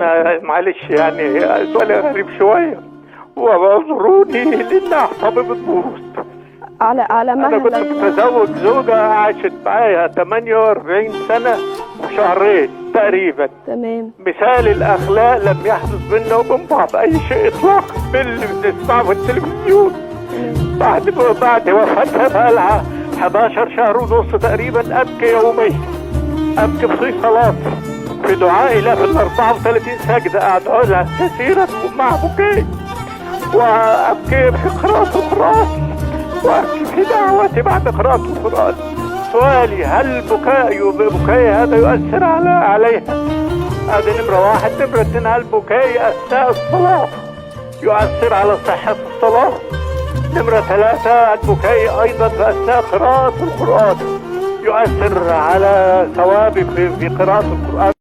انا معلش يعني سؤال غريب شويه، واعذروني لان اعصابي بتبوظ. على انا كنت مهلك. متزوج زوجه عاشت معايا 48 سنه وشهرين تقريبا. تمام. مثال الاخلاق لم يحدث بيننا وبين بعض اي شيء اطلاقا باللي بنسمعه في التلفزيون. بعد وفاتها بقى لها 11 شهر ونص تقريبا ابكي يوميا، ابكي في صلاتي في دعائي لها في ال 34 سجده ادعو لها كثيرا ومع بكي، وابكي في قراءة القرآن، وابكي في دعوتي بعد قراءة القرآن. سؤالي، هل بكائي هذا يؤثر عليها؟ هذه نمرة واحد. نمرة اثنين، هل بكائي اثناء الصلاة يؤثر على صحة الصلاة؟ نمرة ثلاثة، البكاء أيضا في أثناء قراءة القرآن يؤثر على ثوابي في قراءة القرآن